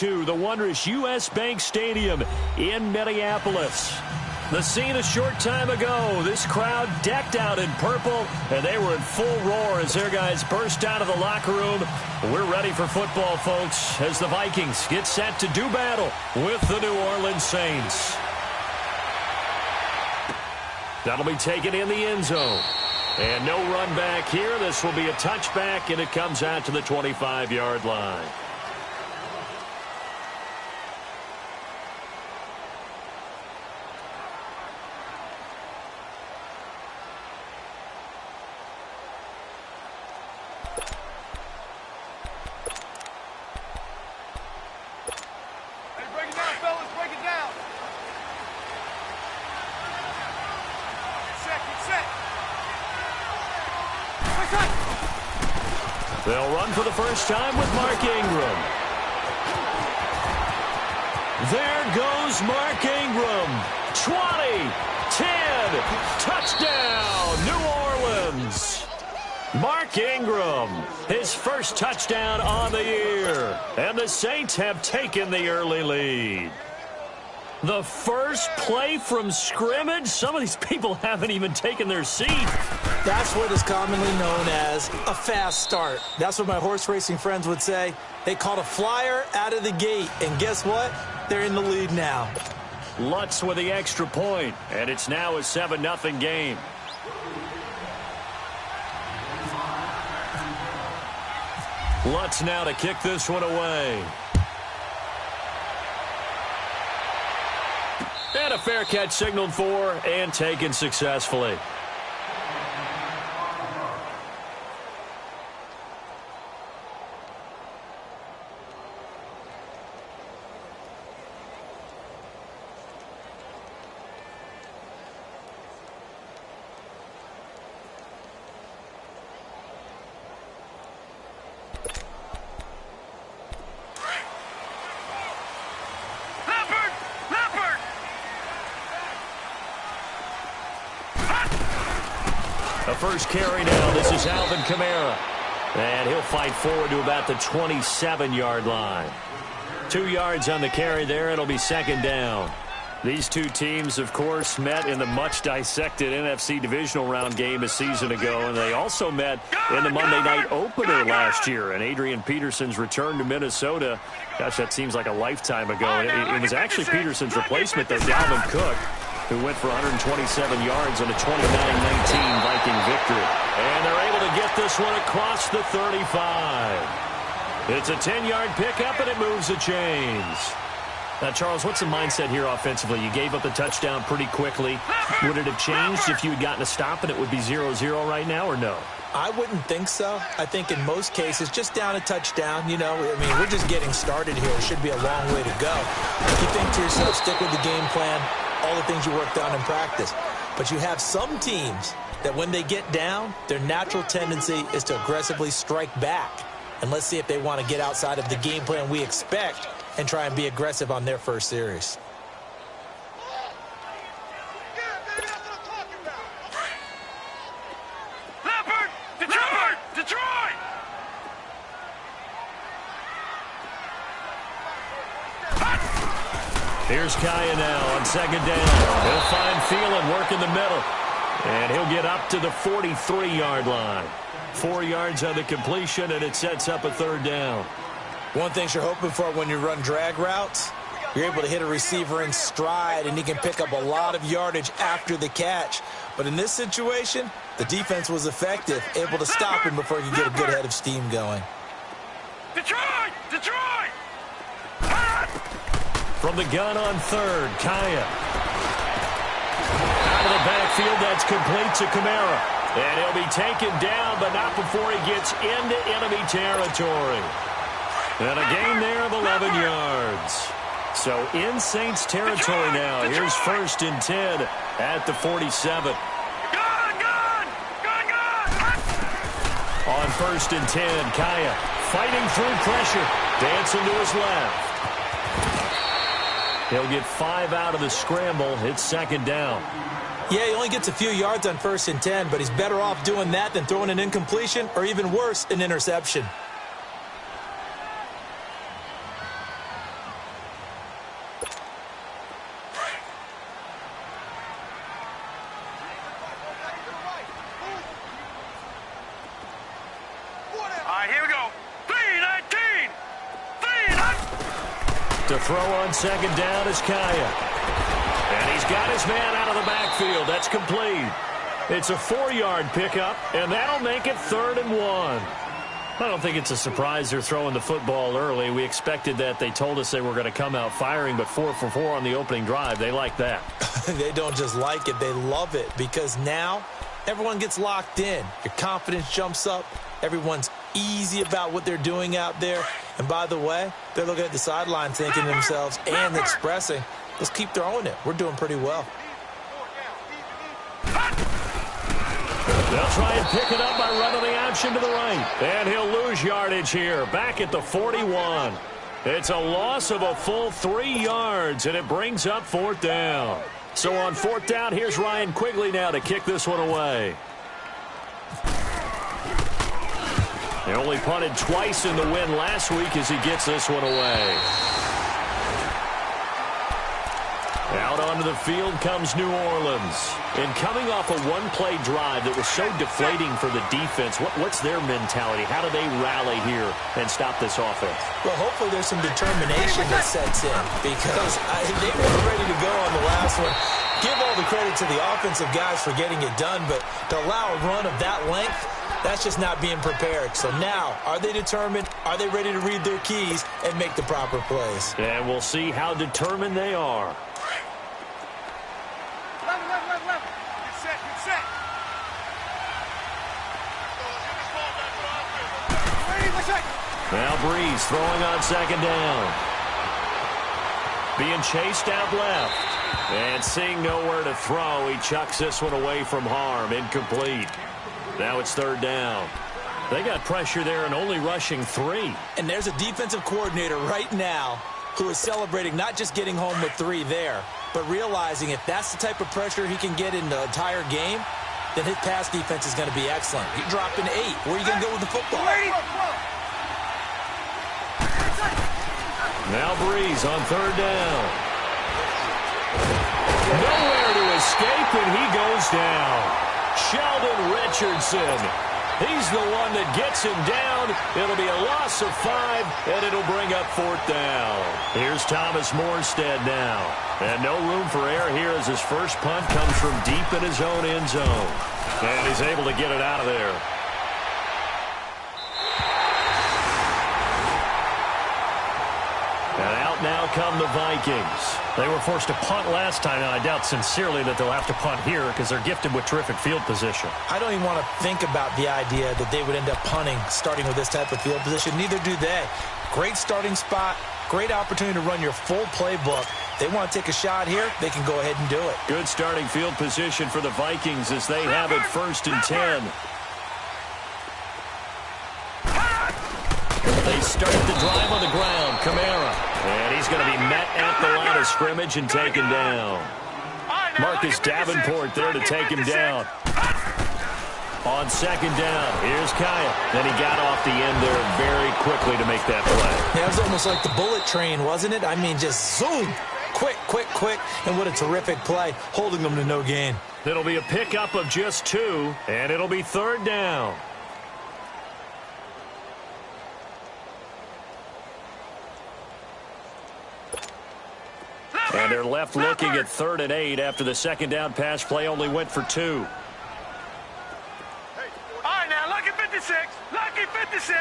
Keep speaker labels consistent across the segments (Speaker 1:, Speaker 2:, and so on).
Speaker 1: to the wondrous U.S. Bank Stadium in Minneapolis. The scene a short time ago, this crowd decked out in purple, and they were in full roar as their guys burst out of the locker room. We're ready for football, folks, as the Vikings get set to do battle with the New Orleans Saints. That'll be taken in the end zone. And no run back here. This will be a touchback, and it comes out to the 25-yard line. They'll run for the first time with Mark Ingram. There goes Mark Ingram. 20, 10, touchdown, New Orleans. Mark Ingram, his first touchdown on the year. And the Saints have taken the early lead. The first play from scrimmage? Some of these people haven't even taken their seat.
Speaker 2: That's what is commonly known as a fast start. That's what my horse racing friends would say. They caught a flyer out of the gate, and guess what? They're in the lead now.
Speaker 1: Lutz with the extra point, and it's now a 7-0 game. Lutz now to kick this one away. And a fair catch signaled for and taken successfully. The first carry now. This is Alvin Kamara. And he'll fight forward to about the 27-yard line. 2 yards on the carry there. It'll be second down. These two teams, of course, met in the much-dissected NFC divisional round game a season ago, and they also met in the Monday night opener last year. And Adrian Peterson's return to Minnesota, gosh, that seems like a lifetime ago. It was actually Peterson's replacement, though, Dalvin Cook, who went for 127 yards on a 29-19 Viking victory. And they're able to get this one across the 35. It's a 10-yard pickup, and it moves the chains. Now, Charles, what's the mindset here offensively? You gave up the touchdown pretty quickly. Would it have changed if you had gotten a stop and it would be 0-0 right now, or no?
Speaker 2: I wouldn't think so. I think in most cases, just down a touchdown, you know, I mean, we're just getting started here. It should be a long way to go. You think to yourself, stick with the game plan, all the things you worked on in practice. But you have some teams that when they get down, their natural tendency is to aggressively strike back. And let's see if they want to get outside of the game plan we expect and try and be aggressive on their first series.
Speaker 1: Detroit! Here's Kaya now on second down. He'll find Thielen work in the middle. And he'll get up to the 43-yard line. 4 yards on the completion, and it sets up a third down.
Speaker 2: One thing you're hoping for when you run drag routes, you're able to hit a receiver in stride, and he can pick up a lot of yardage after the catch. But in this situation, the defense was effective, able to stop him before he could get a good head of steam going.
Speaker 1: Detroit! From the gun on third, Kaya. Out of the backfield, that's complete to Kamara. And he'll be taken down, but not before he gets into enemy territory. And a gain there of 11 yards. So in Saints territory now. Here's 1st and 10 at the 47. On 1st and 10, Kaya fighting through pressure. Dancing to his left. He'll get 5 out of the scramble. It's second down.
Speaker 2: Yeah, he only gets a few yards on 1st and 10, but he's better off doing that than throwing an incompletion or even worse, an interception.
Speaker 1: To throw on second down is Kaya. And he's got his man out of the backfield. That's complete. It's a 4-yard pickup, and that'll make it 3rd and 1. I don't think it's a surprise they're throwing the football early. We expected that. They told us they were going to come out firing, but 4 for 4 on the opening drive. They like that.
Speaker 2: They don't just like it. They love it because now everyone gets locked in. Your confidence jumps up. Everyone's easy about what they're doing out there. And by the way, they're looking at the sideline thinking to themselves and expressing, let's keep throwing it. We're doing pretty well.
Speaker 1: They'll try and pick it up by running the option to the right. And he'll lose yardage here, back at the 41. It's a loss of a full 3 yards, and it brings up 4th down. So on 4th down, here's Ryan Quigley now to kick this one away. He only punted twice in the win last week as he gets this one away. Out onto the field comes New Orleans. And coming off a one-play drive that was so deflating for the defense, what's their mentality? How do they rally here and stop this offense?
Speaker 2: Well, hopefully there's some determination that sets in because they were ready to go on the last one. Give all the credit to the offensive guys for getting it done, but to allow a run of that length, that's just not being prepared. So now, are they determined? Are they ready to read their keys and make the proper plays?
Speaker 1: And we'll see how determined they are. Now Breeze throwing on second down. Being chased out left. And seeing nowhere to throw, he chucks this one away from harm. Incomplete. Now it's 3rd down. They got pressure there and only rushing 3.
Speaker 2: And there's a defensive coordinator right now who is celebrating not just getting home with 3 there, but realizing if that's the type of pressure he can get in the entire game, then his pass defense is going to be excellent. You drop in 8. Where are you going to go with the football?
Speaker 1: Now Breeze on 3rd down. Nowhere to escape, and he goes down. Sheldon Richardson. He's the one that gets him down. It'll be a loss of 5, and it'll bring up 4th down. Here's Thomas Morstead now. And no room for error here as his first punt comes from deep in his own end zone. And he's able to get it out of there. And out now come the Vikings. They were forced to punt last time, and I doubt sincerely that they'll have to punt here because they're gifted with terrific field position.
Speaker 2: I don't even want to think about the idea that they would end up punting starting with this type of field position. Neither do they. Great starting spot, great opportunity to run your full playbook. They want to take a shot here, they can go ahead and do it.
Speaker 1: Good starting field position for the Vikings as they have it 1st and 10. They start the drive on the ground. Kamara. And he's going to be met at the line of scrimmage and taken down. Marcus Davenport there to take him down. On second down, here's Kaya. Then he got off the end there very quickly to make that play.
Speaker 2: Yeah, it was almost like the bullet train, wasn't it? I mean, just zoom. Quick, quick, quick. And what a terrific play, holding them to no gain.
Speaker 1: It'll be a pickup of just 2, and it'll be 3rd down. And they're left looking at 3rd and 8 after the second down pass play only went for 2.
Speaker 3: All right, now, lucky 56. Lucky 56.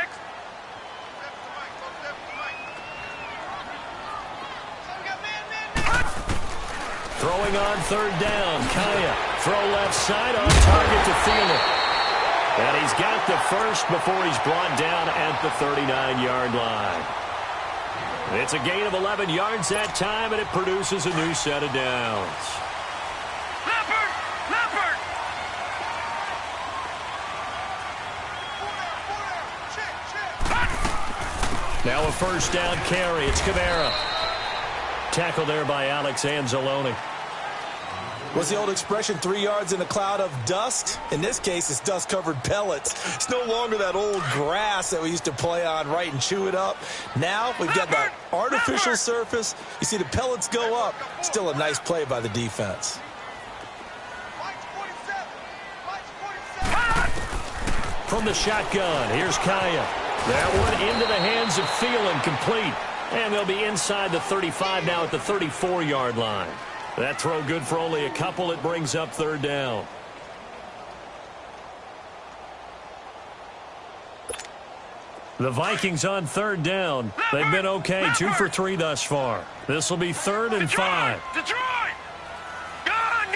Speaker 1: Throwing on 3rd down. Kaya. Throw left side on target to Thielen. And he's got the first before he's brought down at the 39-yard line. It's a gain of 11 yards that time, and it produces a new set of downs.
Speaker 3: Leopard! Leopard!
Speaker 1: Now a 1st down carry. It's Kamara. Tackle there by Alex Anzalone.
Speaker 2: What's the old expression, 3 yards in a cloud of dust? In this case, it's dust-covered pellets. It's no longer that old grass that we used to play on, right, and chew it up. Now we've got that artificial surface. You see the pellets go up. Still a nice play by the defense.
Speaker 1: From the shotgun, here's Kaya. That one into the hands of Thielen, complete. And they'll be inside the 35 now at the 34-yard line. That throw good for only a couple. It brings up third down. The Vikings on third down. They've been okay, 2 for 3 thus far. This will be 3rd and 5.
Speaker 3: Detroit! Gone!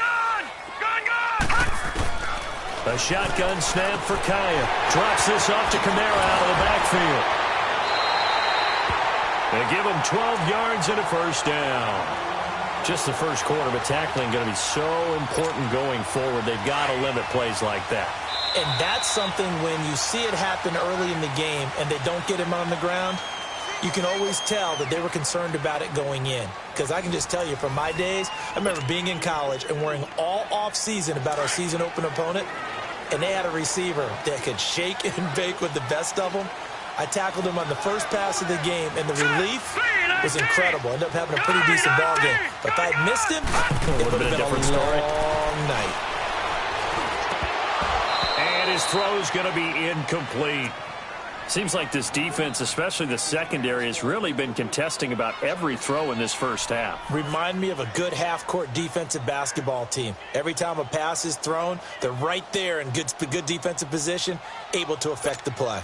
Speaker 1: A shotgun snap for Kaya. Drops this off to Kamara out of the backfield. They give him 12 yards and a first down. Just the first quarter, but tackling going to be so important going forward. They've got to limit plays like that.
Speaker 2: And that's something when you see it happen early in the game and they don't get him on the ground, you can always tell that they were concerned about it going in. Because I can just tell you from my days, I remember being in college and worrying all off-season about our season open opponent, and they had a receiver that could shake and bake with the best of them. I tackled him on the first pass of the game, and the relief was incredible. Ended up having a pretty decent ball game. But if I had missed him, it would have been a long night.
Speaker 1: And his throw's going to be incomplete. Seems like this defense, especially the secondary, has really been contesting about every throw in this first half.
Speaker 2: Remind me of a good half-court defensive basketball team. Every time a pass is thrown, they're right there in good defensive position, able to affect the play.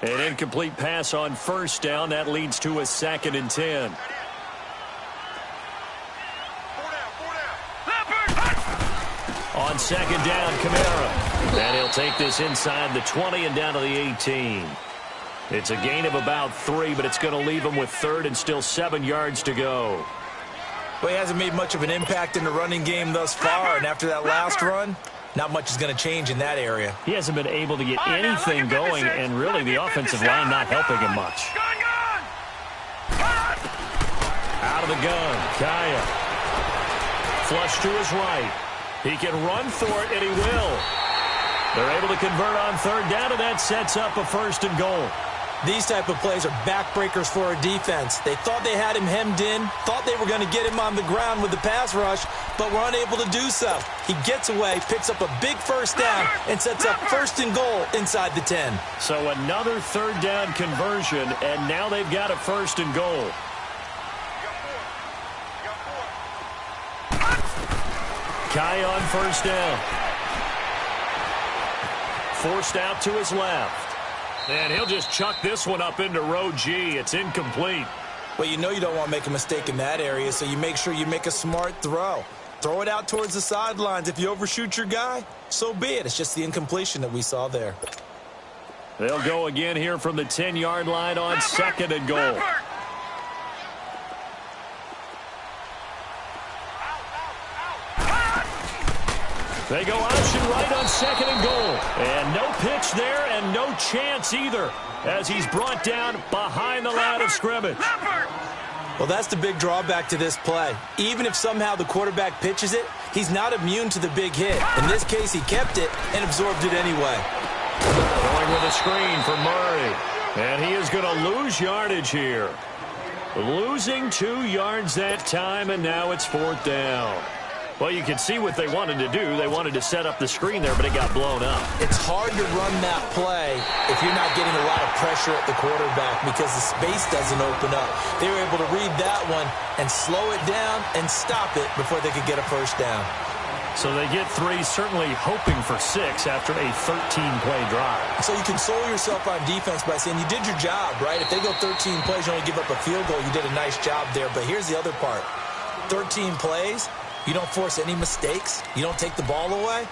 Speaker 1: An incomplete pass on first down. That leads to a 2nd and 10. On 2nd down, Kamara. And he'll take this inside the 20 and down to the 18. It's a gain of about 3, but it's going to leave him with 3rd and still 7 yards to go.
Speaker 2: Well, he hasn't made much of an impact in the running game thus far, and after that last run, not much is going to change in that area.
Speaker 1: He hasn't been able to get anything going, and really the offensive line not helping him much. Out of the gun, Kaya. Flush to his right. He can run for it, and he will. They're able to convert on 3rd down, and that sets up a 1st and goal.
Speaker 2: These type of plays are backbreakers for a defense. They thought they had him hemmed in, thought they were going to get him on the ground with the pass rush, but were unable to do so. He gets away, picks up a big 1st down, and sets up 1st and goal inside the 10.
Speaker 1: So another 3rd down conversion, and now they've got a 1st and goal. Kai on 1st down. Forced out to his left. And he'll just chuck this one up into row G. It's incomplete.
Speaker 2: Well, you know you don't want to make a mistake in that area, so you make sure you make a smart throw. Throw it out towards the sidelines. If you overshoot your guy, so be it. It's just the incompletion that we saw there.
Speaker 1: They'll go again here from the 10-yard line on 2nd and goal. They go option right on 2nd and goal. And no pitch there and no chance either as he's brought down behind the line of scrimmage.
Speaker 2: Well, that's the big drawback to this play. Even if somehow the quarterback pitches it, he's not immune to the big hit. In this case, he kept it and absorbed it anyway.
Speaker 1: Going with a screen for Murray. And he is going to lose yardage here. Losing 2 yards that time, and now it's 4th down. Well, you can see what they wanted to do. They wanted to set up the screen there, but it got blown up.
Speaker 2: It's hard to run that play if you're not getting a lot of pressure at the quarterback because the space doesn't open up. They were able to read that one and slow it down and stop it before they could get a 1st down.
Speaker 1: So they get 3, certainly hoping for 6 after a 13-play drive.
Speaker 2: So you console yourself on defense by saying you did your job, right? If they go 13 plays, you only give up a field goal, you did a nice job there. But here's the other part. 13 plays, you don't force any mistakes, you don't take the ball away.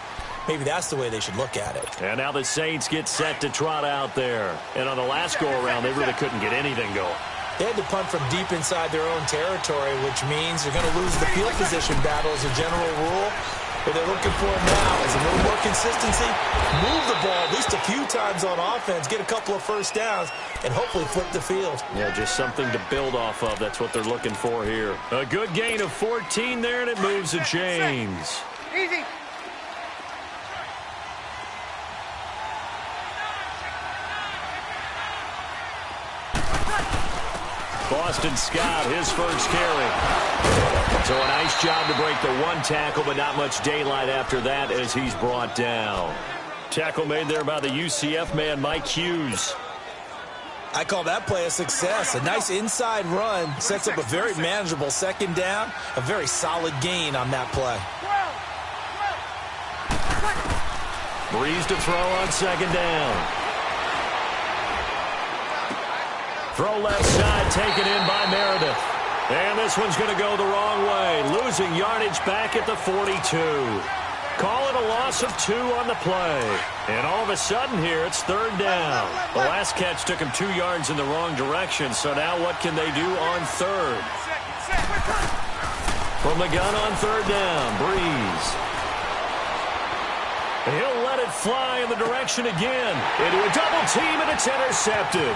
Speaker 2: Maybe that's the way they should look at it.
Speaker 1: And now the Saints get set to trot out there. And on the last go-around, they really couldn't get anything going.
Speaker 2: They had to punt from deep inside their own territory, which means they're going to lose the field position battle as a general rule. What they're looking for now is a little more consistency, move the ball at least a few times on offense, get a couple of 1st downs, and hopefully flip the field.
Speaker 1: Yeah, just something to build off of. That's what they're looking for here. A good gain of 14 there, and it moves the chains.
Speaker 3: Easy.
Speaker 1: Boston Scott, his first carry. So a nice job to break the 1 tackle, but not much daylight after that as he's brought down. Tackle made there by the UCF man, Mike Hughes.
Speaker 2: I call that play a success. A nice inside run sets up a very manageable second down. A very solid gain on that play.
Speaker 1: Breeze to throw on second down. Throw left side, taken in by Meredith. And this one's going to go the wrong way. Losing yardage back at the 42. Call it a loss of 2 on the play. And all of a sudden here, it's third down. The last catch took him 2 yards in the wrong direction, so now what can they do on third? From the gun on third down, Breeze. He'll let it fly in the direction again. Into a double team, and it's intercepted.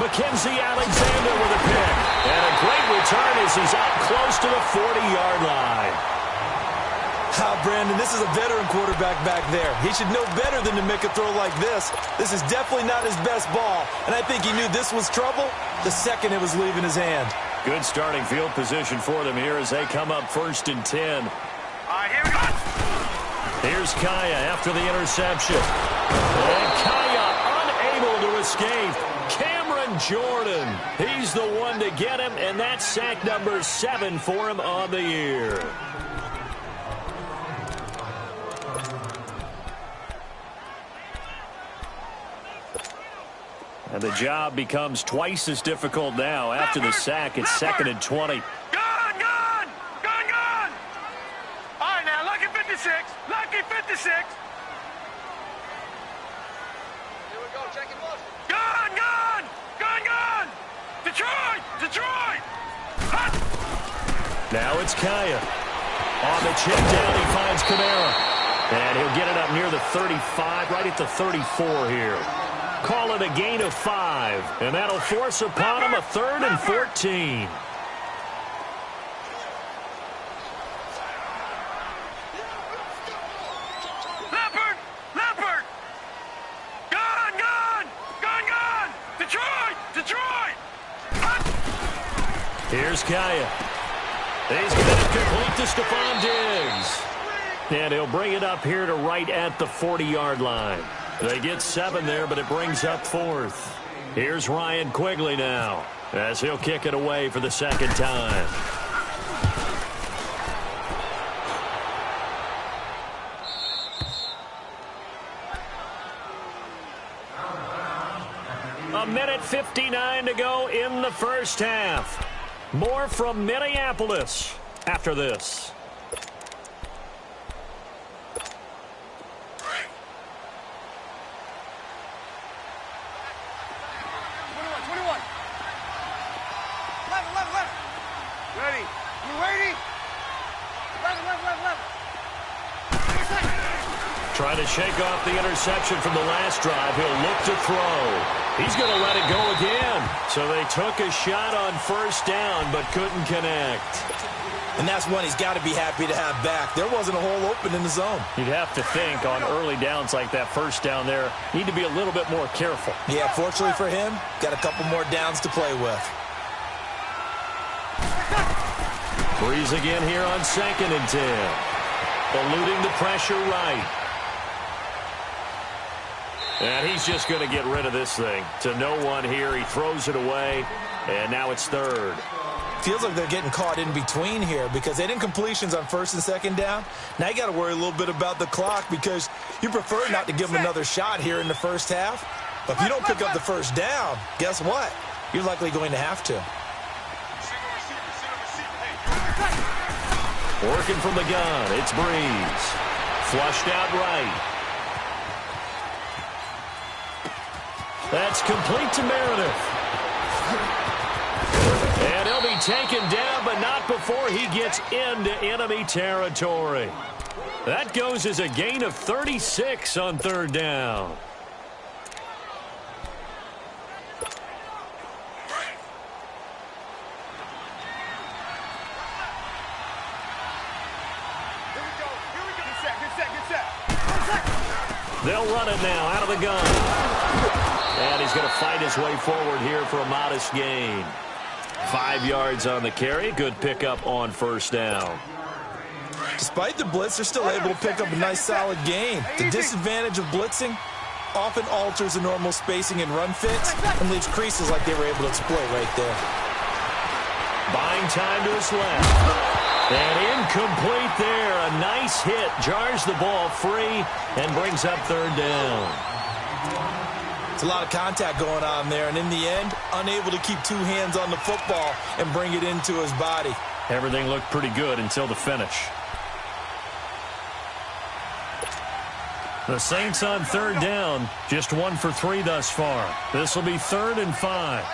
Speaker 1: Mackenzie Alexander with a pick. And a great return as he's up close to the 40-yard line.
Speaker 2: Brandon, this is a veteran quarterback back there. He should know better than to make a throw like this. This is definitely not his best ball, and I think he knew this was trouble the second it was leaving his hand.
Speaker 1: Good starting field position for them here as they come up 1st and 10.
Speaker 3: Here we go.
Speaker 1: Here's Kaya after the interception. And Kaya unable to escape. Cameron Jordan, he's the one to get him, and that's sack number 7 for him on the year. And the job becomes twice as difficult now after the sack. It's 2nd and 20.
Speaker 3: Gone! All right, now, lucky 56. Lucky 56. Here we go, check it, boss. Gone! Detroit! Hot.
Speaker 1: Now it's Kaya. On the chip down, he finds Kamara. And he'll get it up near the 35, right at the 34 here. Call it a gain of 5, and that'll force upon him a 3rd and 14.
Speaker 3: Leopard! Gone! Detroit!
Speaker 1: Here's Kaya. He's got it complete to Stephon Diggs. And he'll bring it up here to right at the 40-yard line. They get 7 there, but it brings up 4th. Here's Ryan Quigley now, as he'll kick it away for the second time. A minute 59 to go in the first half. More from Minneapolis after this. Trying to shake off the interception from the last drive. He'll look to throw. He's going to let it go again. So they took a shot on first down, but couldn't connect.
Speaker 2: And that's one he's got to be happy to have back. There wasn't a hole open in the zone.
Speaker 1: You'd have to think on early downs like that first down there, need to be a little bit more careful.
Speaker 2: Yeah, fortunately for him, got a couple more downs to play with.
Speaker 1: Breeze again here on 2nd and 10. Eluding the pressure right. And he's just going to get rid of this thing. To no one here. He throws it away. And now it's 3rd.
Speaker 2: Feels like they're getting caught in between here because they didn't completions on 1st and 2nd down. Now you got to worry a little bit about the clock because you prefer not to give them another shot here in the first half. But if you don't pick up the first down, guess what? You're likely going to have to.
Speaker 1: Working from the gun. It's Breeze. Flushed out right. That's complete to Meredith. And he'll be taken down, but not before he gets into enemy territory. That goes as a gain of 36 on 3rd down. They'll run it now out of the gun. And he's going to fight his way forward here for a modest gain. 5 yards on the carry. Good pickup on first down.
Speaker 2: Despite the blitz, they're still able to pick up a nice solid gain. The disadvantage of blitzing, often alters the normal spacing and run fits and leaves creases like they were able to exploit right there.
Speaker 1: Buying time to his left. And incomplete there. A nice hit. Jars the ball free and brings up third down.
Speaker 2: It's a lot of contact going on there, and in the end, unable to keep two hands on the football and bring it into his body.
Speaker 1: Everything looked pretty good until the finish. The Saints on third down, just 1 for 3 thus far. This will be 3rd and 5.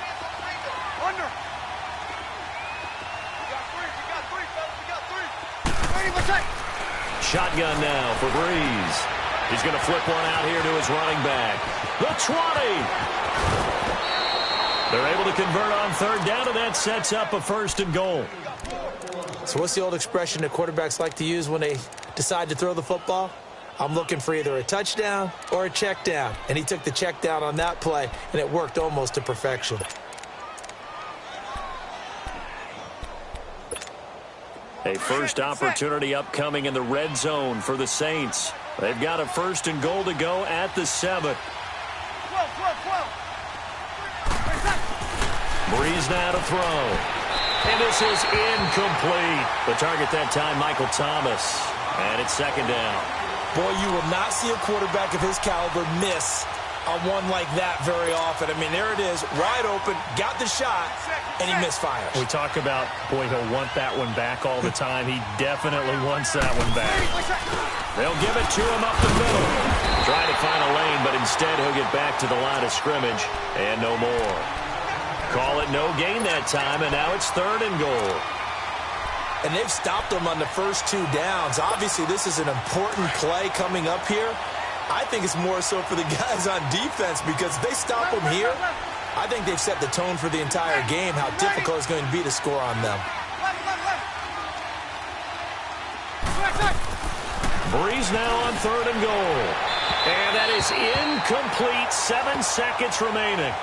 Speaker 1: Shotgun now for Breeze. He's going to flip one out here to his running back. The 20. They're able to convert on third down, and that sets up a 1st and goal.
Speaker 2: So what's the old expression that quarterbacks like to use when they decide to throw the football? I'm looking for either a touchdown or a check down. And he took the check down on that play, and it worked almost to perfection.
Speaker 1: A first opportunity upcoming in the red zone for the Saints. They've got a 1st and goal to go at the 7. Breeze now to throw. And this is incomplete. The target that time, Michael Thomas. And it's 2nd down.
Speaker 2: Boy, you will not see a quarterback of his caliber miss on one like that very often. I mean, there it is, wide open, got the shot, and he misfires.
Speaker 1: We talk about, boy, he'll want that one back all the time. He definitely wants that one back. They'll give it to him up the middle. Trying to find a lane, but instead he'll get back to the line of scrimmage, and no more. Call it no gain that time, and now it's 3rd and goal.
Speaker 2: And they've stopped him on the first 2 downs. Obviously, this is an important play coming up here. I think it's more so for the guys on defense, because if they stop them here, I think they've set the tone for the entire game, how difficult it's going to be to score on them.
Speaker 1: Breeze now on 3rd and goal. And that is incomplete. 7 seconds remaining.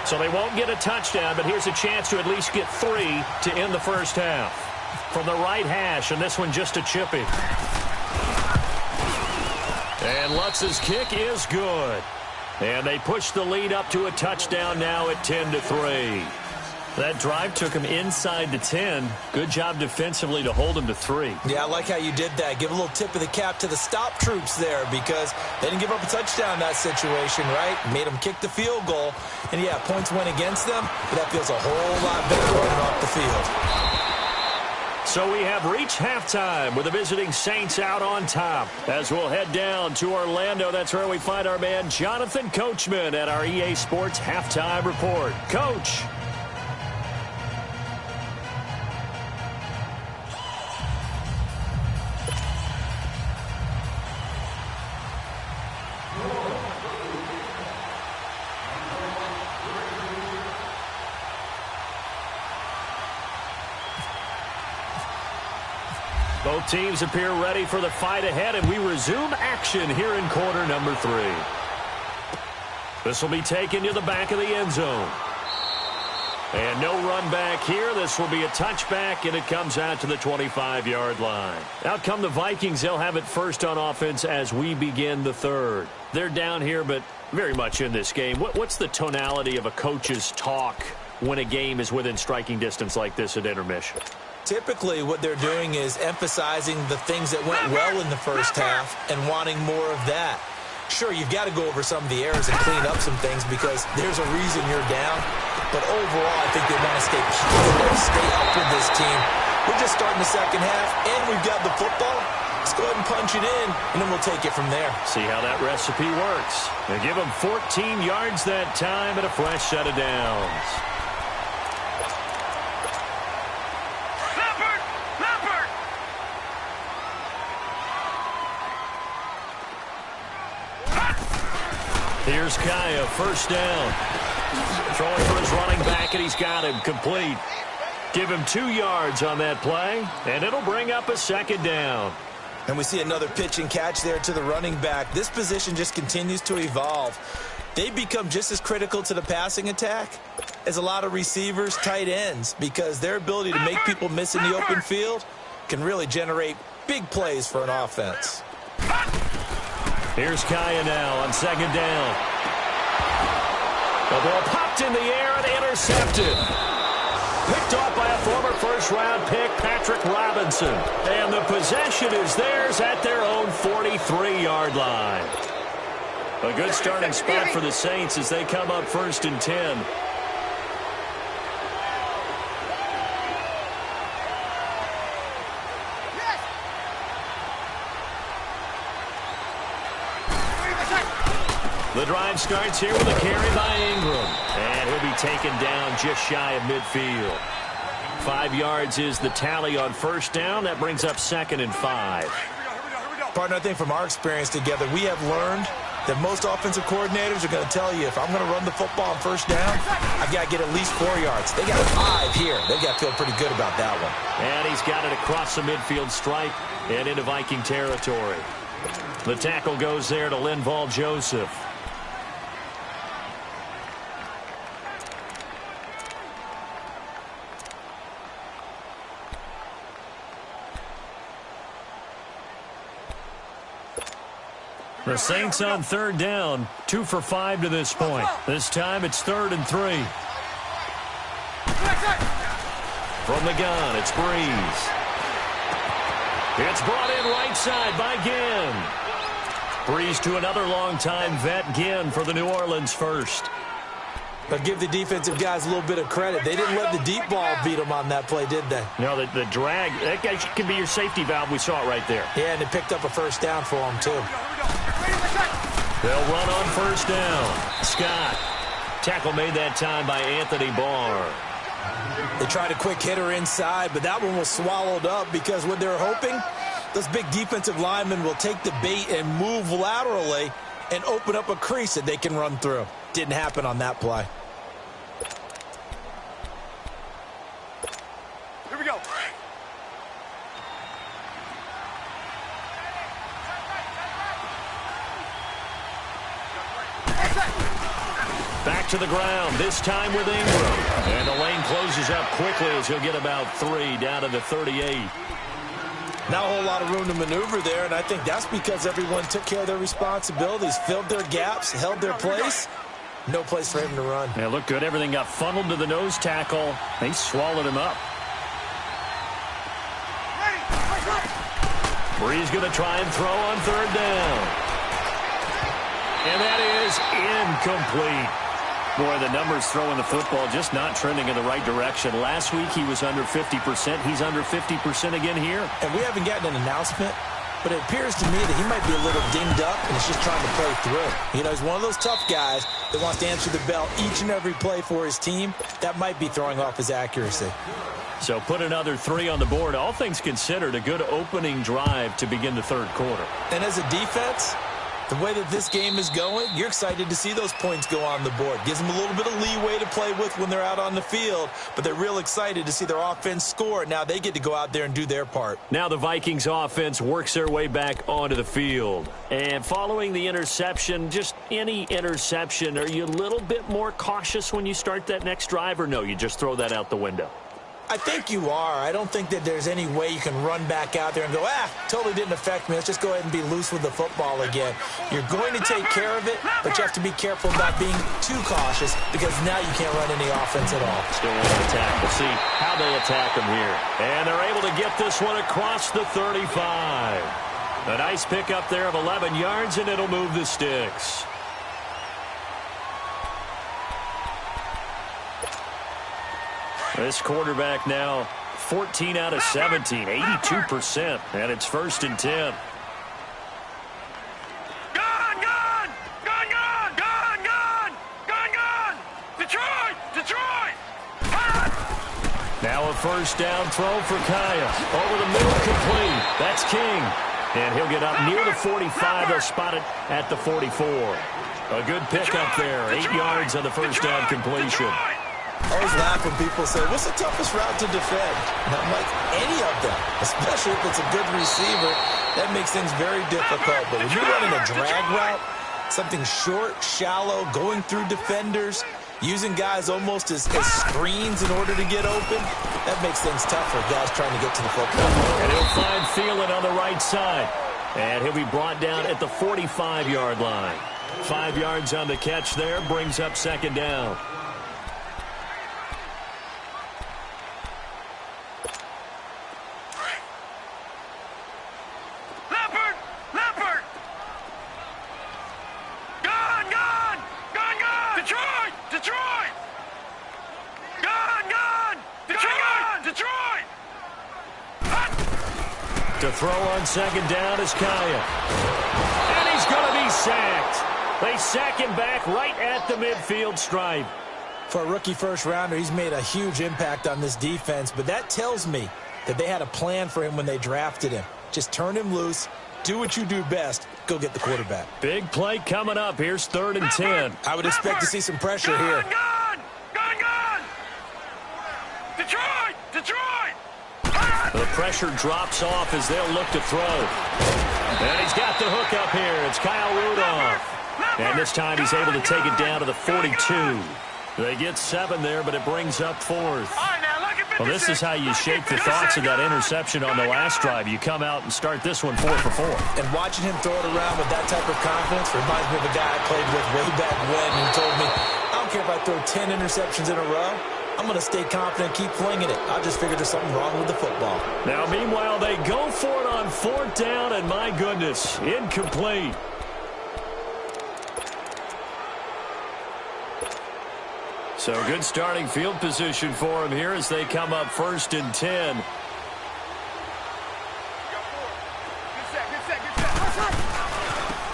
Speaker 1: So they won't get a touchdown, but here's a chance to at least get 3 to end the first half. From the right hash, and this one just a chippy. And Lutz's kick is good. And they push the lead up to a touchdown now at 10-3. That drive took him inside the 10. Good job defensively to hold him to 3.
Speaker 2: Yeah, I like how you did that. Give a little tip of the cap to the stop troops there, because they didn't give up a touchdown in that situation, right? Made them kick the field goal. And, yeah, points went against them, but that feels a whole lot better running off the field.
Speaker 1: So we have reached halftime with the visiting Saints out on top. As we'll head down to Orlando, that's where we find our man Jonathan Coachman at our EA Sports Halftime Report. Coach. Both teams appear ready for the fight ahead, and we resume action here in quarter number 3. This will be taken to the back of the end zone. And no run back here. This will be a touchback, and it comes out to the 25-yard line. Out come the Vikings. They'll have it first on offense as we begin the 3rd. They're down here, but very much in this game. What's the tonality of a coach's talk when a game is within striking distance like this at intermission?
Speaker 2: Typically, what they're doing is emphasizing the things that went well in the first half and wanting more of that. Sure, you've got to go over some of the errors and clean up some things, because there's a reason you're down. But overall, I think they want to stay positive, stay up with this team. We're just starting the second half, and we've got the football. Let's go ahead and punch it in, and then we'll take it from there.
Speaker 1: See how that recipe works. They give them 14 yards that time and a fresh set of downs. Here's Kaya, first down. Throwing for his running back, and he's got him complete. Give him 2 yards on that play, and it'll bring up a 2nd down.
Speaker 2: And we see another pitch and catch there to the running back. This position just continues to evolve. They become just as critical to the passing attack as a lot of receivers, tight ends, because their ability to make people miss in the open field can really generate big plays for an offense.
Speaker 1: Here's Kaya now on second down. The ball popped in the air and intercepted. Picked off by a former first-round pick, Patrick Robinson. And the possession is theirs at their own 43-yard line. A good starting spot for the Saints as they come up 1st and 10. The drive starts here with a carry by Ingram. And he'll be taken down just shy of midfield. 5 yards is the tally on first down. That brings up 2nd and 5.
Speaker 2: Partner, I think from our experience together, we have learned that most offensive coordinators are going to tell you, if I'm going to run the football on first down, I've got to get at least 4 yards. They got 5 here. They've got to feel pretty good about that one.
Speaker 1: And he's got it across the midfield stripe and into Viking territory. The tackle goes there to Linval Joseph. The Saints on 3rd down, 2 for 5 to this point. This time it's 3rd and 3. From the gun, it's Breeze. It's brought in right side by Ginn. Breeze to another longtime vet, Ginn, for the New Orleans first.
Speaker 2: But give the defensive guys a little bit of credit. They didn't let the deep ball beat them on that play, did they?
Speaker 1: No, the drag, that guy can be your safety valve. We saw it right there.
Speaker 2: Yeah, and it picked up a first down for them, too.
Speaker 1: They'll run on first down. Scott. Tackle made that time by Anthony Barr.
Speaker 2: They tried a quick hitter inside, but that one was swallowed up because what they're hoping, those big defensive linemen will take the bait and move laterally and open up a crease that they can run through. Didn't happen on that play.
Speaker 3: Here we go.
Speaker 1: Back to the ground, this time with Ingram. And the lane closes up quickly as he'll get about 3 down to the 38.
Speaker 2: Not a whole lot of room to maneuver there, and I think that's because everyone took care of their responsibilities, filled their gaps, held their place. No place for him to run.
Speaker 1: Yeah, looked good. Everything got funneled to the nose tackle. They swallowed him up. Breeze going to try and throw on 3rd down. And that is incomplete. Boy, the numbers throwing the football just not trending in the right direction. Last week he was under 50%. He's under 50% again here.
Speaker 2: And we haven't gotten an announcement, but it appears to me that he might be a little dinged up and he's just trying to play through. You know, he's one of those tough guys that wants to answer the bell each and every play for his team. That might be throwing off his accuracy.
Speaker 1: So put another 3 on the board. All things considered, a good opening drive to begin the 3rd quarter.
Speaker 2: And as a defense, the way that this game is going, you're excited to see those points go on the board. Gives them a little bit of leeway to play with when they're out on the field, but they're real excited to see their offense score. Now they get to go out there and do their part.
Speaker 1: Now the Vikings offense works their way back onto the field. And following the interception, just any interception, are you a little bit more cautious when you start that next drive, or no, you just throw that out the window?
Speaker 2: I think you are. I don't think that there's any way you can run back out there and go, totally didn't affect me. Let's just go ahead and be loose with the football again. You're going to take care of it, but you have to be careful about being too cautious because now you can't run any offense at all.
Speaker 1: Still want to attack. We'll see how they attack them here. And they're able to get this one across the 35. A nice pickup there of 11 yards, and it'll move the sticks. This quarterback now 14 out of 17, 82%, and it's 1st and 10.
Speaker 3: Detroit!
Speaker 1: Now a first down throw for Kaya. Over the middle, complete. That's King. And he'll get up near the 45. They'll spot it at the 44. A good pickup there. 8 yards on the first down completion.
Speaker 2: I always laugh when people say, what's the toughest route to defend? And I'm like, any of them, especially if it's a good receiver. That makes things very difficult. But when you're running a drag route, something short, shallow, going through defenders, using guys almost as screens in order to get open, that makes things tough for guys trying to get to the football.
Speaker 1: And he'll find Thielen on the right side. And he'll be brought down at the 45-yard line. 5 yards on the catch there, brings up second down. To throw on second down is Kaya. And he's going to be sacked. They sack him back right at the midfield stripe.
Speaker 2: For a rookie first-rounder, he's made a huge impact on this defense, but that tells me that they had a plan for him when they drafted him. Just turn him loose, do what you do best, go get the quarterback.
Speaker 1: Big play coming up. Here's 3rd and 10.
Speaker 2: I would expect to see some pressure here.
Speaker 3: Gone! Detroit!
Speaker 1: The pressure drops off as they'll look to throw. And he's got the hook up here. It's Kyle Rudolph. And this time he's able to take it down to the 42. They get 7 there, but it brings up 4th. Well, this is how you shape the thoughts of that interception on the last drive. You come out and start this one 4 for 4.
Speaker 2: And watching him throw it around with that type of confidence reminds me of a guy I played with way back when who told me, I don't care if I throw 10 interceptions in a row. I'm going to stay confident, keep flinging it. I just figured there's something wrong with the football.
Speaker 1: Now, meanwhile, they go for it on 4th down, and my goodness, incomplete. So good starting field position for him here as they come up 1st and 10.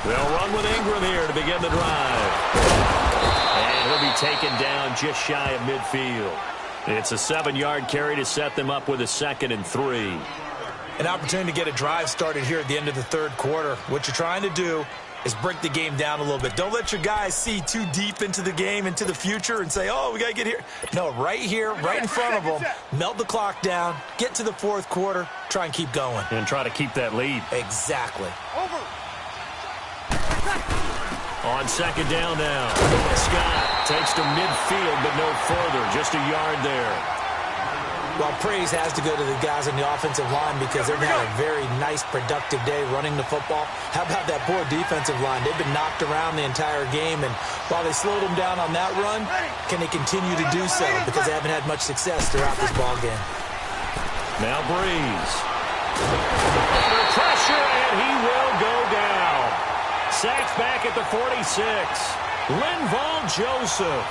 Speaker 1: They'll run with Ingram here to begin the drive. And he'll be taken down just shy of midfield. It's a 7-yard carry to set them up with a 2nd and 3.
Speaker 2: An opportunity to get a drive started here at the end of the 3rd quarter. What you're trying to do is break the game down a little bit. Don't let your guys see too deep into the game, into the future, and say, oh, we got to get here. No, right here, right in front of them, melt the clock down, get to the 4th quarter, try and keep going.
Speaker 1: And try to keep that lead.
Speaker 2: Exactly.
Speaker 3: Over.
Speaker 1: On 2nd down now. Scott takes to midfield, but no further. Just a yard there.
Speaker 2: Well, praise has to go to the guys on the offensive line because they've had a very nice, productive day running the football. How about that poor defensive line? They've been knocked around the entire game, and while they slowed them down on that run, can they continue to do so? Because they haven't had much success throughout this ball game.
Speaker 1: Now Breeze. Under pressure, and he will go down. Sacked back at the 46. Linval Joseph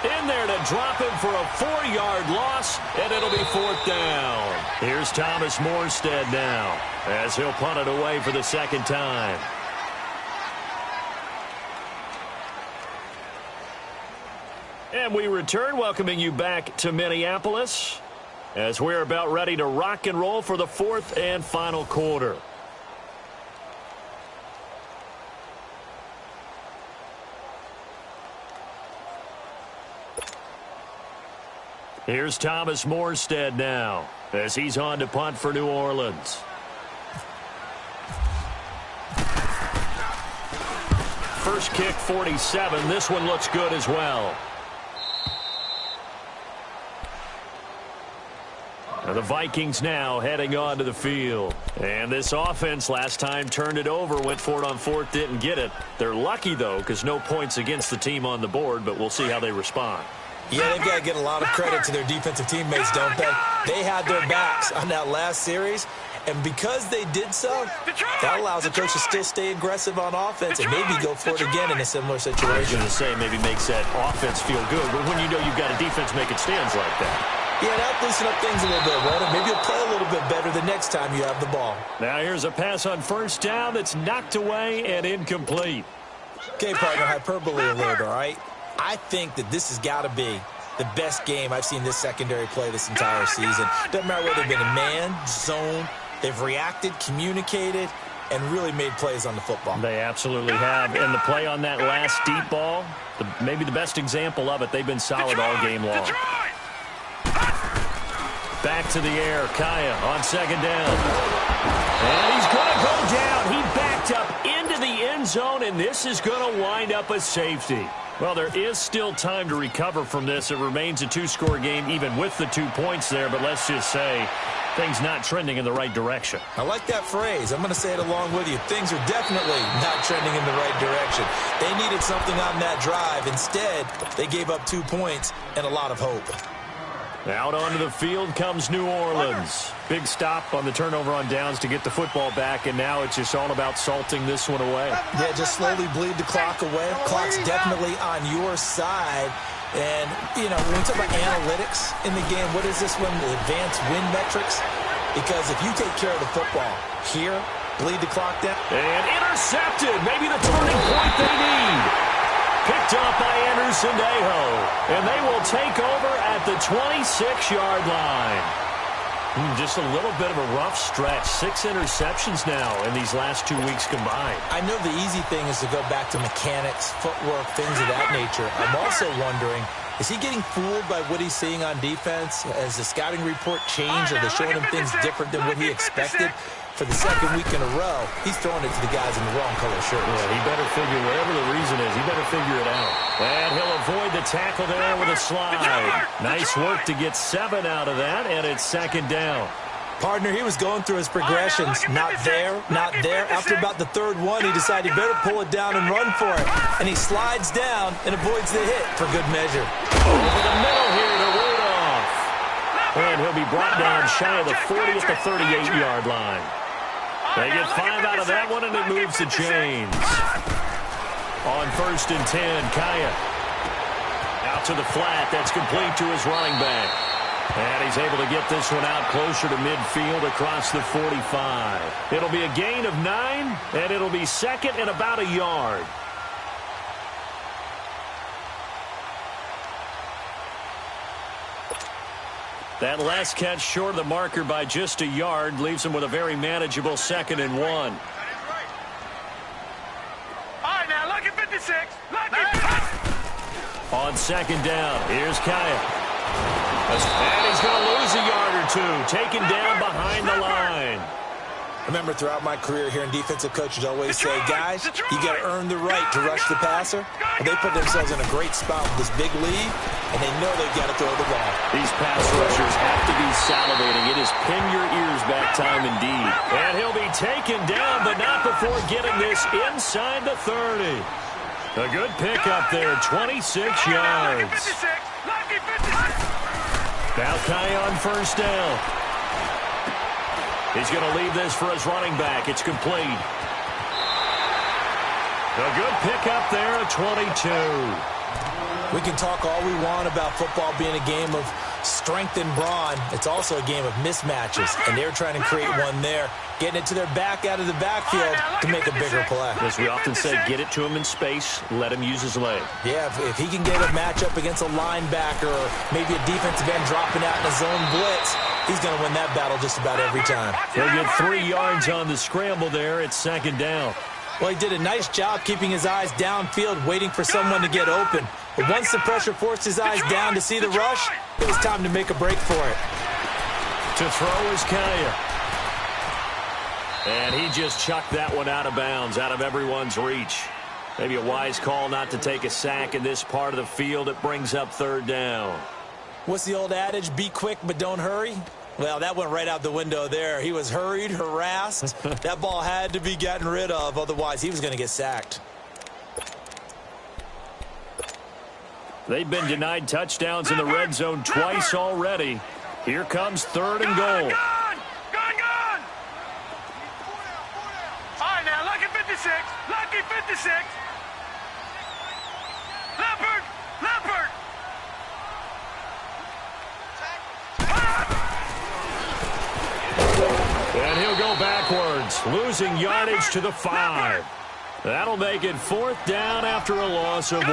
Speaker 1: in there to drop him for a 4-yard loss, and it'll be 4th down. Here's Thomas Morstead now as he'll punt it away for the 2nd time. And we return, welcoming you back to Minneapolis as we're about ready to rock and roll for the 4th and final quarter. Here's Thomas Morstead now as he's on to punt for New Orleans. First kick, 47. This one looks good as well. Now the Vikings now heading onto the field. And this offense last time turned it over, went for it on 4th, didn't get it. They're lucky, though, because no points against the team on the board, but we'll see how they respond.
Speaker 2: Yeah, they've got to get a lot of credit to their defensive teammates, don't they? They had their backs on that last series, and because they did so, that allows the coach to still stay aggressive on offense and maybe go for it again in a similar situation.
Speaker 1: I was going to say maybe makes that offense feel good, but when you know you've got a defense making stands like that.
Speaker 2: Yeah, that'll loosen up things a little bit, won't it? Maybe you'll play a little bit better the next time you have the ball. Now
Speaker 1: here's a pass on 1st down that's knocked away and incomplete.
Speaker 2: Okay, partner, hyperbole alert, all right? I think that this has got to be the best game I've seen this secondary play this entire season. Doesn't matter whether they've been in man, zone, they've reacted, communicated, and really made plays on the football.
Speaker 1: They absolutely have. And the play on that last deep ball, maybe the best example of it, they've been solid all game long. Back to the air, Kaya on 2nd down. And he's going to go down. He backed up into the end zone, and this is going to wind up a safety. Well, there is still time to recover from this. It remains a 2-score game even with the 2 points there, but let's just say Things not trending in the right direction.
Speaker 2: I like that phrase. I'm going to say it along with you. Things are definitely not trending in the right direction. They needed something on that drive. Instead, they gave up 2 points and a lot of hope.
Speaker 1: Out onto the field comes New Orleans. Big stop on the turnover on downs to get the football back, and now it's just all about salting this one away.
Speaker 2: Yeah, just slowly bleed the clock away. Clock's definitely on your side. And, you know, when we talk about analytics in the game, what is this one? The advanced win metrics? Because if you take care of the football here, bleed the clock down.
Speaker 1: And intercepted. Maybe the turning point they need. Picked up by Anderson-Dejo. And they will take over at the 26-yard line. Just a little bit of a rough stretch. 6 interceptions now in these last 2 weeks combined.
Speaker 2: I know the easy thing is to go back to mechanics, footwork, things of that nature. I'm also wondering, is he getting fooled by what he's seeing on defense? Has the scouting report changed? Are they showing him things different than what he expected? For the second week in a row, he's throwing it to the guys in the wrong color shirts.
Speaker 1: Yeah, he better figure, whatever the reason is, he better figure it out. And he'll avoid the tackle there with a slide. Nice work to get 7 out of that, and it's second down.
Speaker 2: Partner, he was going through his progressions. Not there, not there. After about the third one, he decided he better pull it down and run for it. And he slides down and avoids the hit for good measure.
Speaker 1: Over the middle here to Rudolph. And he'll be brought down shy of the 40 at the 38-yard line. They get 5 out of that one, and it moves the chains. On 1st and 10, Kaya. Out to the flat. That's complete to his running back. And he's able to get this one out closer to midfield across the 45. It'll be a gain of 9, and it'll be second and about a yard. That last catch short of the marker by just a yard leaves him with a very manageable 2nd and 1.
Speaker 3: All right, now, lucky 56. Lucky 56.
Speaker 1: On 2nd down, here's Kaya. And he's going to lose a yard or 2, taken down behind the line.
Speaker 2: Remember, throughout my career here in defensive coaches always say, guys, you got to earn the right to rush the passer. And they put themselves in a great spot with this big lead, and they know they've got to throw the ball.
Speaker 1: These pass rushers have to be salivating. It is pin your ears back time indeed. And he'll be taken down, but not before getting this inside the 30. A good pickup there, 26 yards. Now Kai on 1st down. He's going to leave this for his running back. It's complete. A good pickup there at 22.
Speaker 2: We can talk all we want about football being a game of strength and brawn. It's also a game of mismatches, and they're trying to create one there, getting it to their back out of the backfield to make a bigger play.
Speaker 1: As we often say, get it to him in space, let him use his leg.
Speaker 2: Yeah, if he can get a matchup against a linebacker or maybe a defensive end dropping out in a zone blitz, he's going to win that battle just about every time.
Speaker 1: He'll get 3 yards on the scramble there. It's 2nd down.
Speaker 2: Well, he did a nice job keeping his eyes downfield, waiting for someone to get open. But once the pressure forced his eyes down to see the rush, it was time to make a break for it.
Speaker 1: To throw is Kaya. And he just chucked that one out of bounds, out of everyone's reach. Maybe a wise call not to take a sack in this part of the field. It brings up 3rd down.
Speaker 2: What's the old adage? Be quick, but don't hurry. Well, that went right out the window there. He was hurried, harassed. That ball had to be gotten rid of. Otherwise, he was going to get sacked.
Speaker 1: They've been denied touchdowns in the red zone twice already. Here comes 3rd and goal.
Speaker 3: Gone! All right, now, lucky 56. Lucky 56. Leopard!
Speaker 1: And he'll go backwards, losing yardage to the 5. That'll make it 4th down after a loss of 1.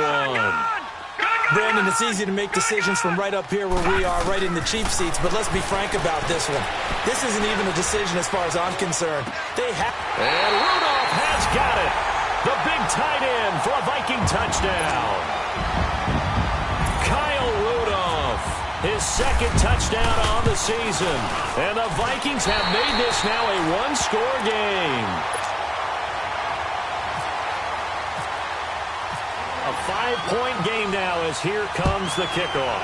Speaker 2: Brandon, it's easy to make decisions from right up here where we are, right in the cheap seats, but let's be frank about this one. This isn't even a decision as far as I'm concerned.
Speaker 1: And Rudolph has got it. The big tight end for a Viking touchdown. Kyle Rudolph, his 2nd touchdown on the season. And the Vikings have made this now a 1-score game. A 5-point game now as here comes the kickoff.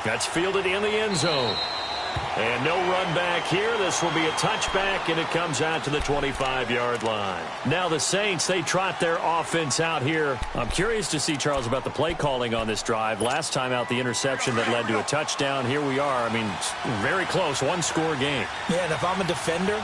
Speaker 1: That's fielded in the end zone. And no run back here. This will be a touchback, and it comes out to the 25-yard line. Now the Saints, they trot their offense out here. I'm curious to see, Charles, about the play calling on this drive. Last time out, the interception that led to a touchdown. Here we are. I mean, very close, one-score game.
Speaker 2: Yeah, and if I'm a defender,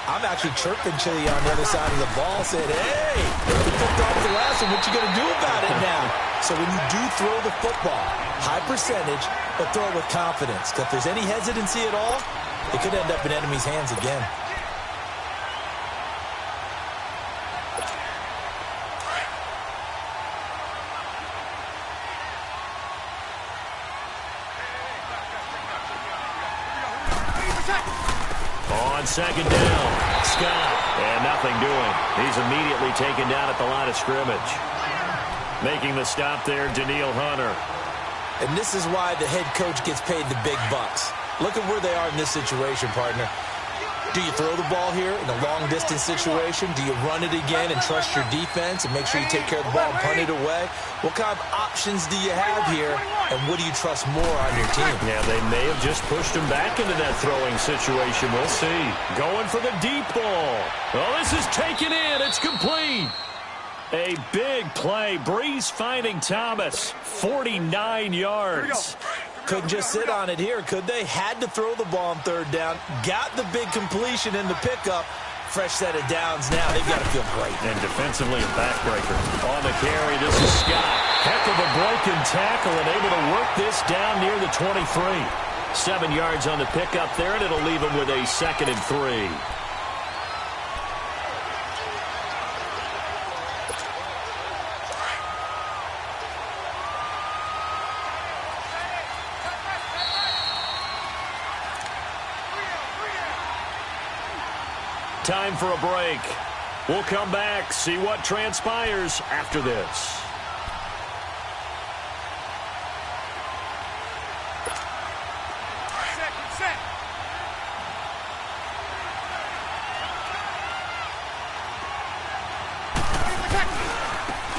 Speaker 2: I'm actually chirping Chili on the other side of the ball, saying, hey, you picked off the last one. What you going to do about it now? So when you do throw the football, high percentage, but throw it with confidence. Because if there's any hesitancy at all, it could end up in enemy's hands again.
Speaker 1: On second down, Scott, and nothing doing. He's immediately taken down at the line of scrimmage. Making the stop there, Daniil Hunter.
Speaker 2: And this is why the head coach gets paid the big bucks. Look at where they are in this situation, partner. Do you throw the ball here in a long-distance situation? Do you run it again and trust your defense and make sure you take care of the ball and punt it away? What kind of options do you have here, and what do you trust more on your team?
Speaker 1: Yeah, they may have just pushed him back into that throwing situation. We'll see. Going for the deep ball. Oh, this is taken in. It's complete. A big play. Breeze finding Thomas. 49 yards.
Speaker 2: Couldn't just sit on it here, could they? Had to throw the ball on third down. Got the big completion in the pickup. Fresh set of downs now. They've got to feel great.
Speaker 1: And defensively, a backbreaker. On the carry, this is Scott. Heck of a broken tackle and able to work this down near the 23. 7 yards on the pickup there, and it'll leave him with a 2nd and 3. Time for a break. We'll come back, see what transpires after this.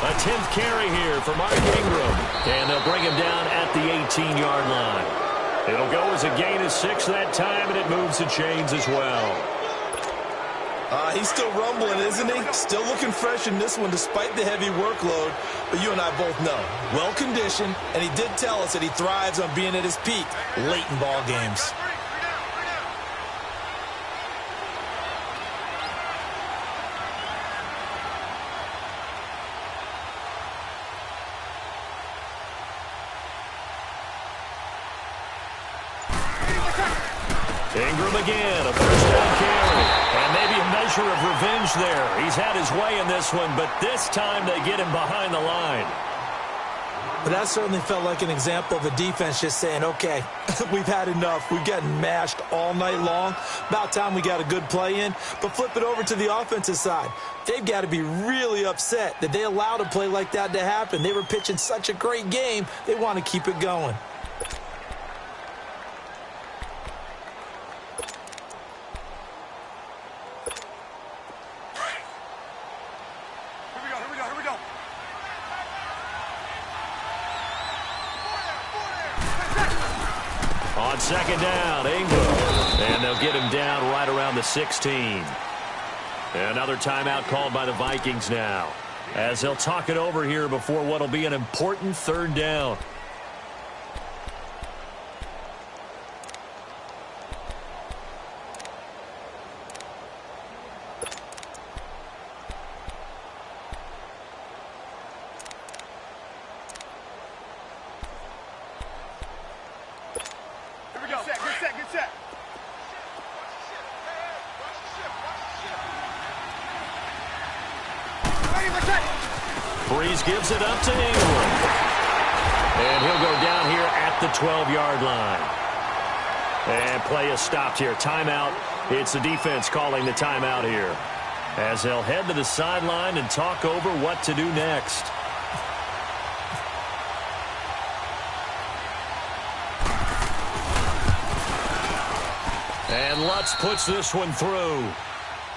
Speaker 1: A 10th carry here for Mark Ingram. And they'll bring him down at the 18-yard line. It'll go as a gain of 6 that time, and it moves the chains as well.
Speaker 2: He's still rumbling, isn't he? Still looking fresh in this one despite the heavy workload. But you and I both know, well-conditioned, and he did tell us that he thrives on being at his peak late in ball games.
Speaker 1: Ingram again, a first down carry. And maybe a measure of revenge there. He's had his way in this one, but this time they get him behind the line.
Speaker 2: But that certainly felt like an example of a defense just saying, okay, we've had enough. We've gotten mashed all night long. About time we got a good play in. But flip it over to the offensive side. They've got to be really upset that they allowed a play like that to happen. They were pitching such a great game, they want to keep it going.
Speaker 1: On second down, Ingram. And they'll get him down right around the 16. Another timeout called by the Vikings now, as they'll talk it over here before what will be an important 3rd down. Breeze gives it up to Ingram. And he'll go down here at the 12-yard line. And play is stopped here. Timeout. It's the defense calling the timeout here, as they'll head to the sideline and talk over what to do next. And Lutz puts this one through.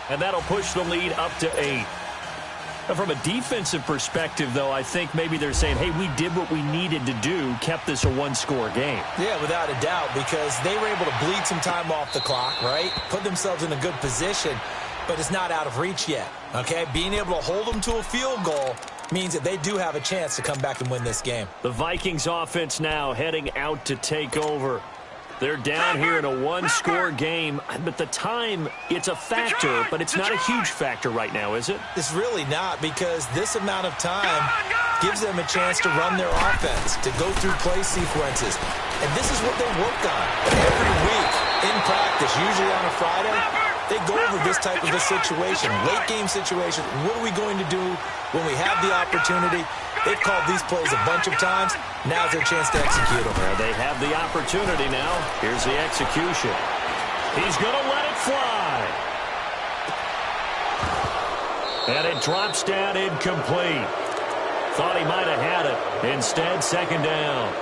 Speaker 1: And that'll push the lead up to 8. And from a defensive perspective, though, I think maybe they're saying, hey, we did what we needed to do, kept this a one-score game.
Speaker 2: Yeah, without a doubt, because they were able to bleed some time off the clock, right? Put themselves in a good position, but it's not out of reach yet, okay? Being able to hold them to a field goal means that they do have a chance to come back and win this game.
Speaker 1: The Vikings offense now heading out to take over. They're down here in a one-score game, but the time, it's a factor, but it's not a huge factor right now, is it?
Speaker 2: It's really not, because this amount of time gives them a chance to run their offense, to go through play sequences. And this is what they work on every week in practice, usually on a Friday. They go over this type of a situation, late-game situation. What are we going to do when we have the opportunity? They've called these plays a bunch of times. Now's their chance to execute them.
Speaker 1: They have the opportunity now. Here's the execution. He's going to let it fly. And it drops down incomplete. Thought he might have had it. Instead, second down.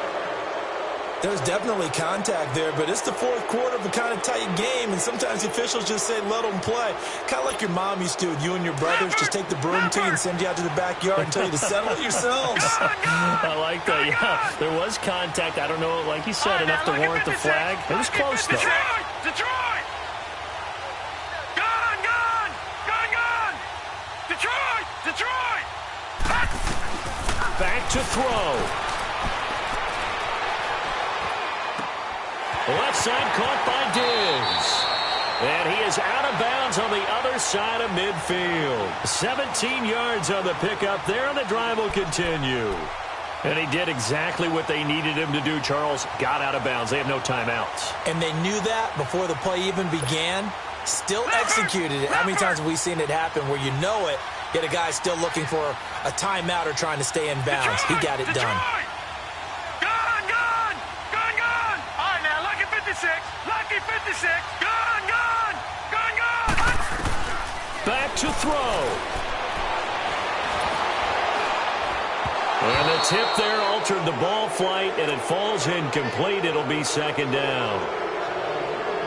Speaker 2: There's definitely contact there, but it's the fourth quarter of a kind of tight game, and sometimes the officials just say, let them play. Kind of like your mom used to with you and your brothers. Just take the broom to you and send you out to the backyard and tell you to settle it yourselves.
Speaker 1: I like that, yeah. There was contact. I don't know, like you said, enough to warrant the flag. It was close, though.
Speaker 3: Detroit! Gone! Gone! Gone! Gone! Detroit! Detroit!
Speaker 1: Back to throw. Left side caught by Diggs. And he is out of bounds on the other side of midfield. 17 yards on the pickup there, and the drive will continue. And he did exactly what they needed him to do, Charles. Got out of bounds. They have no timeouts.
Speaker 2: And they knew that before the play even began. Still executed it. How many times have we seen it happen where you know it, yet a guy's still looking for a timeout or trying to stay in bounds? He got it done.
Speaker 3: Lucky 56. Gone, gone, gone, gone.
Speaker 1: Back to throw. And the tip there altered the ball flight, and it falls incomplete. It'll be second down.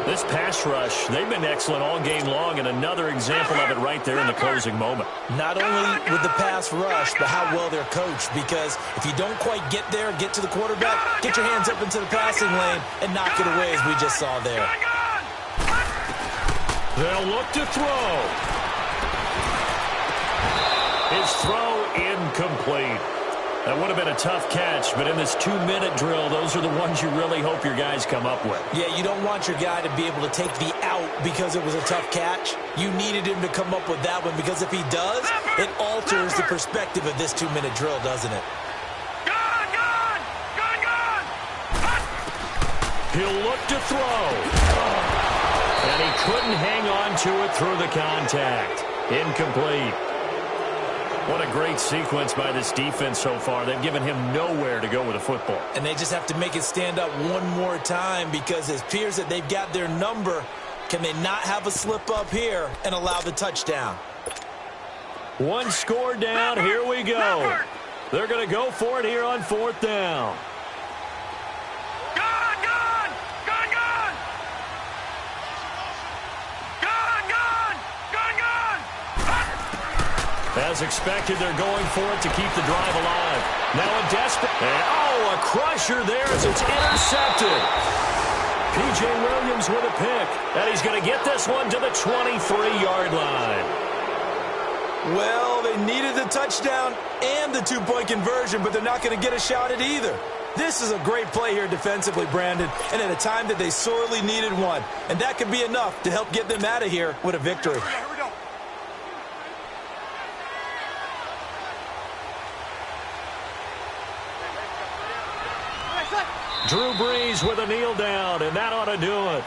Speaker 1: This pass rush, they've been excellent all game long, and another example of it right there in the closing moment.
Speaker 2: Not only with the pass rush, but how well they're coached, because if you don't quite get there, get to the quarterback, get your hands up into the passing lane and knock it away, as we just saw there.
Speaker 1: They'll look to throw. His throw incomplete. That would have been a tough catch, but in this 2-minute drill, those are the ones you really hope your guys come up with.
Speaker 2: Yeah, you don't want your guy to be able to take the out because it was a tough catch. You needed him to come up with that one, because if he does, it alters the perspective of this 2-minute drill, doesn't it?
Speaker 3: Gone, gone, gone, gone.
Speaker 1: He'll look to throw. And he couldn't hang on to it through the contact. Incomplete. What a great sequence by this defense so far. They've given him nowhere to go with the football.
Speaker 2: And they just have to make it stand up one more time, because it appears that they've got their number. Can they not have a slip up here and allow the touchdown?
Speaker 1: One score down. Here we go. They're going to go for it here on fourth down. As expected, they're going for it to keep the drive alive. Now a desperate... Oh, a crusher there as it's intercepted. P.J. Williams with a pick. And he's going to get this one to the 23-yard line.
Speaker 2: Well, they needed the touchdown and the two-point conversion, but they're not going to get a shot at either. This is a great play here defensively, Brandon, and at a time that they sorely needed one. And that could be enough to help get them out of here with a victory.
Speaker 1: Drew Brees with a kneel down, and that ought to do it.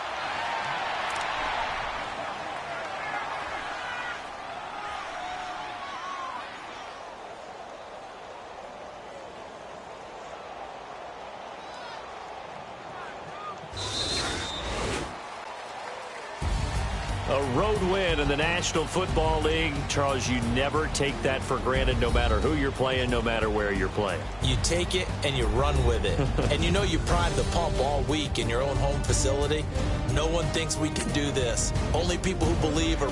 Speaker 1: A road win in the National Football League. Charles, you never take that for granted, no matter who you're playing, no matter where you're playing.
Speaker 2: You take it and you run with it. And you know you primed the pump all week in your own home facility. No one thinks we can do this. Only people who believe are